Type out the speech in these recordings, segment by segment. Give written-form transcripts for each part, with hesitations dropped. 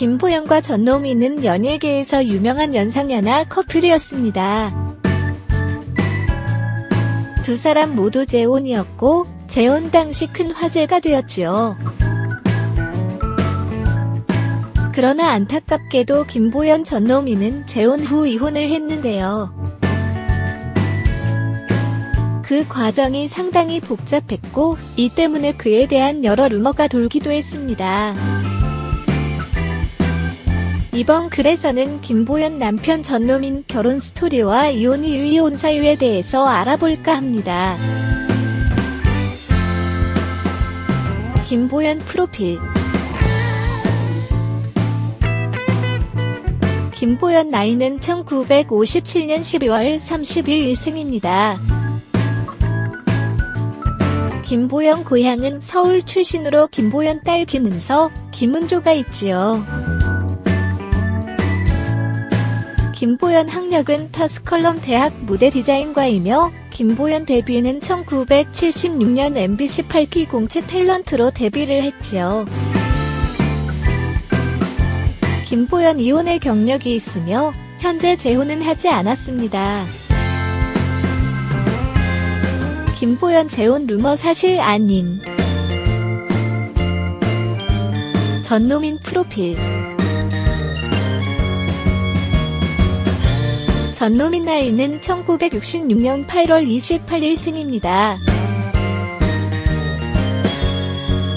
김보연과 전노미는 연예계에서 유명한 연상연하 커플이었습니다. 두 사람 모두 재혼이었고 재혼 당시 큰 화제가 되었지요. 그러나 안타깝게도 김보연 전노미는 재혼 후 이혼을 했는데요. 그 과정이 상당히 복잡했고 이 때문에 그에 대한 여러 루머가 돌기도 했습니다. 이번 글에서는 김보연 남편 전노민 결혼 스토리와 이혼 이후 이혼 사유에 대해서 알아볼까 합니다. 김보연 프로필. 김보연 나이는 1957년 12월 30일 생입니다. 김보연 고향은 서울 출신으로 김보연 딸 김은서, 김은조가 있지요. 김보연 학력은 터스컬럼 대학 무대 디자인과이며 김보연 데뷔는 1976년 MBC 8기 공채 탤런트로 데뷔를 했지요. 김보연 이혼의 경력이 있으며 현재 재혼은 하지 않았습니다. 김보연 재혼 루머 사실 아님. 전노민 프로필. 전노민 나이는 1966년 8월 28일 생입니다.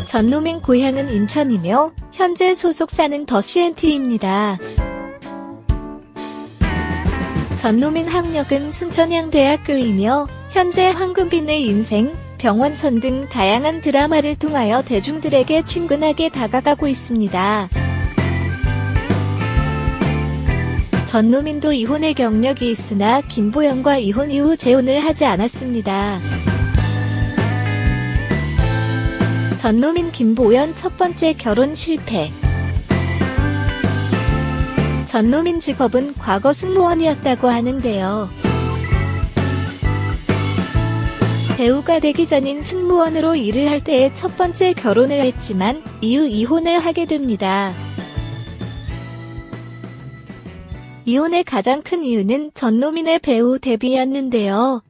전노민 고향은 인천이며 현재 소속사는 더 CNT입니다. 전노민 학력은 순천향대학교이며 현재 황금빛의 인생, 병원선 등 다양한 드라마를 통하여 대중들에게 친근하게 다가가고 있습니다. 전노민도 이혼의 경력이 있으나 김보연과 이혼 이후 재혼을 하지 않았습니다. 전노민 김보연 첫 번째 결혼 실패. 전노민 직업은 과거 승무원이었다고 하는데요. 배우가 되기 전인 승무원으로 일을 할 때에 첫 번째 결혼을 했지만 이후 이혼을 하게 됩니다. 이혼의 가장 큰 이유는 전노민의 배우 데뷔였는데요.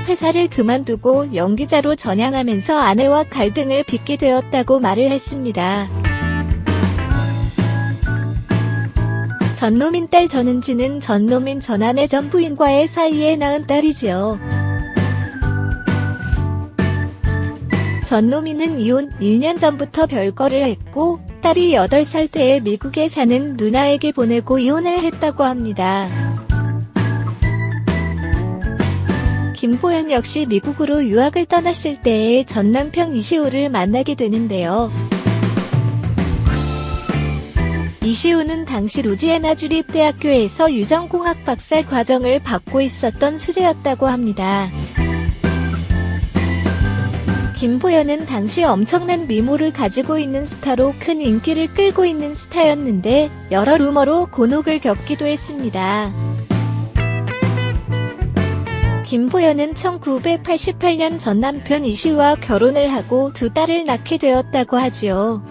회사를 그만두고 연기자로 전향하면서 아내와 갈등을 빚게 되었다고 말을 했습니다. 전노민 딸 전은지는 전노민 전 아내 전 부인과의 사이에 낳은 딸이지요. 전노민은 이혼 1년 전부터 별거를 했고 딸이 8살 때에 미국에 사는 누나에게 보내고 이혼을 했다고 합니다. 김보연 역시 미국으로 유학을 떠났을 때의 전 남편 이시우를 만나게 되는데요. 이시우는 당시 루지애나 주립대학교에서 유전공학 박사 과정을 받고 있었던 수재였다고 합니다. 김보연은 당시 엄청난 미모를 가지고 있는 스타로 큰 인기를 끌고 있는 스타였는데 여러 루머로 곤혹을 겪기도 했습니다. 김보연은 1988년 전 남편 이시우와 결혼을 하고 두 딸을 낳게 되었다고 하지요.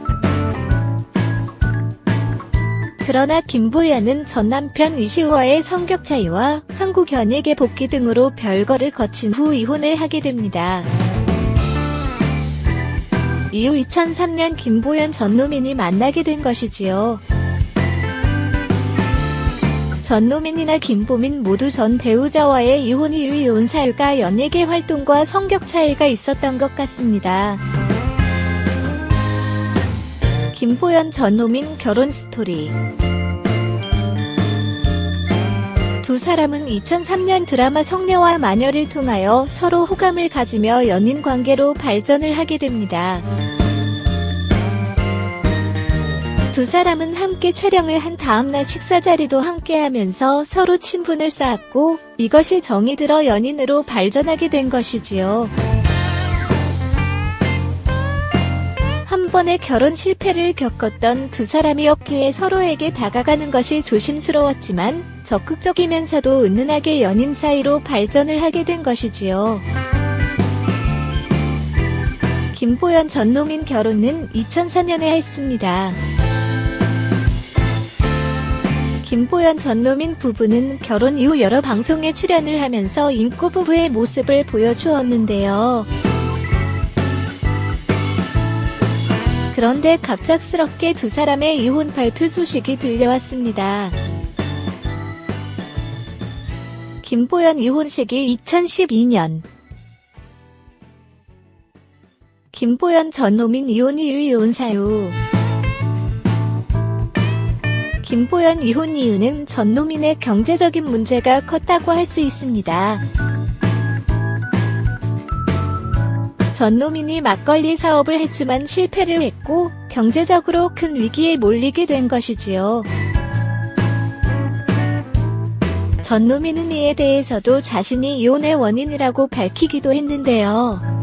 그러나 김보연은 전 남편 이시우와의 성격 차이와 한국 연예계 복귀 등으로 별거를 거친 후 이혼을 하게 됩니다. 이후 2003년 김보연 전노민이 만나게 된 것이지요. 전노민이나 김보민 모두 전 배우자와의 이혼 이후 이혼 사유가 연예계 활동과 성격 차이가 있었던 것 같습니다. 김보연 전노민 결혼 스토리. 두 사람은 2003년 드라마 성녀와 마녀를 통하여 서로 호감을 가지며 연인 관계로 발전을 하게 됩니다. 두 사람은 함께 촬영을 한 다음날 식사 자리도 함께하면서 서로 친분을 쌓았고 이것이 정이 들어 연인으로 발전하게 된 것이지요. 한 번의 결혼 실패를 겪었던 두 사람이었기에 서로에게 다가가는 것이 조심스러웠지만 적극적이면서도 은은하게 연인 사이로 발전을 하게 된 것이지요. 김보연 전노민 결혼은 2004년에 했습니다. 김보연 전노민 부부는 결혼 이후 여러 방송에 출연을 하면서 인고 부부의 모습을 보여주었는데요. 그런데 갑작스럽게 두 사람의 이혼 발표 소식이 들려왔습니다. 김보연 이혼식이 2012년. 김보연 전노민 이혼 이후 이혼 사유. 김보연 이혼 이유는 전노민의 경제적인 문제가 컸다고 할 수 있습니다. 전노민이 막걸리 사업을 했지만 실패를 했고 경제적으로 큰 위기에 몰리게 된 것이지요. 전노민은 이에 대해서도 자신이 이혼의 원인이라고 밝히기도 했는데요.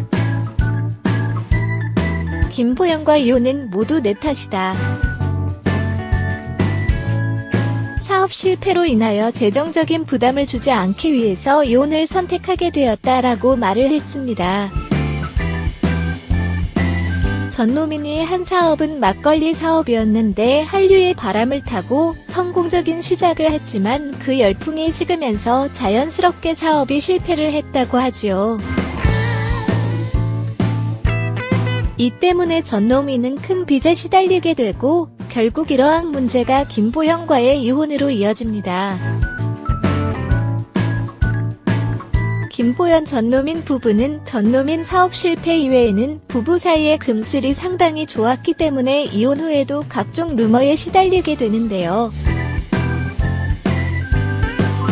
김보연과 이혼은 모두 내 탓이다. 사업 실패로 인하여 재정적인 부담을 주지 않기 위해서 이혼을 선택하게 되었다라고 말을 했습니다. 전노민이 한 사업은 막걸리 사업이었는데 한류의 바람을 타고 성공적인 시작을 했지만 그 열풍이 식으면서 자연스럽게 사업이 실패를 했다고 하지요. 이 때문에 전노민은 큰 빚에 시달리게 되고 결국 이러한 문제가 김보연과의 이혼으로 이어집니다. 김보연 전노민 부부는 전노민 사업 실패 이외에는 부부 사이의 금슬이 상당히 좋았기 때문에 이혼 후에도 각종 루머에 시달리게 되는데요.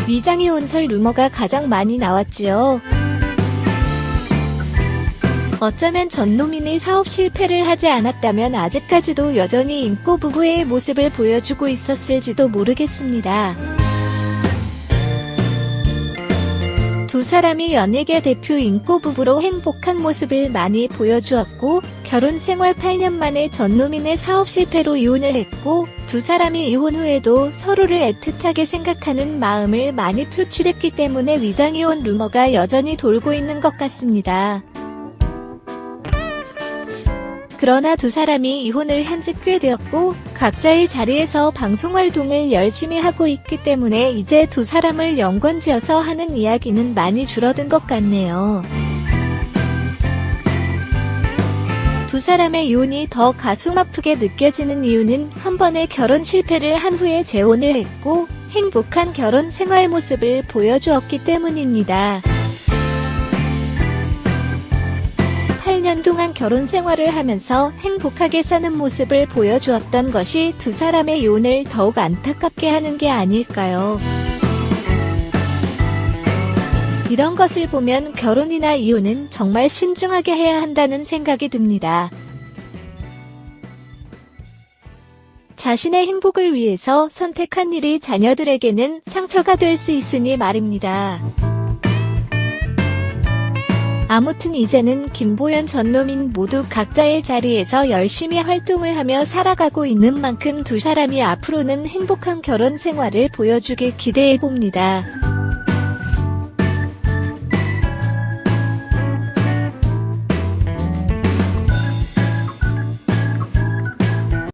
위장이혼설 루머가 가장 많이 나왔지요. 어쩌면 전노민이 사업 실패를 하지 않았다면 아직까지도 여전히 인고 부부의 모습을 보여주고 있었을지도 모르겠습니다. 두 사람이 연예계 대표 인고 부부로 행복한 모습을 많이 보여주었고 결혼 생활 8년 만에 전노민의 사업 실패로 이혼을 했고 두 사람이 이혼 후에도 서로를 애틋하게 생각하는 마음을 많이 표출했기 때문에 위장이혼 루머가 여전히 돌고 있는 것 같습니다. 그러나 두 사람이 이혼을 한 지 꽤 되었고 각자의 자리에서 방송 활동을 열심히 하고 있기 때문에 이제 두 사람을 연관지어서 하는 이야기는 많이 줄어든 것 같네요. 두 사람의 이혼이 더 가슴 아프게 느껴지는 이유는 한 번의 결혼 실패를 한 후에 재혼을 했고 행복한 결혼 생활 모습을 보여주었기 때문입니다. 8년 동안 결혼 생활을 하면서 행복하게 사는 모습을 보여주었던 것이 두 사람의 이혼을 더욱 안타깝게 하는 게 아닐까요? 이런 것을 보면 결혼이나 이혼은 정말 신중하게 해야 한다는 생각이 듭니다. 자신의 행복을 위해서 선택한 일이 자녀들에게는 상처가 될 수 있으니 말입니다. 아무튼 이제는 김보연 전노민 모두 각자의 자리에서 열심히 활동을 하며 살아가고 있는 만큼 두 사람이 앞으로는 행복한 결혼 생활을 보여주길 기대해봅니다.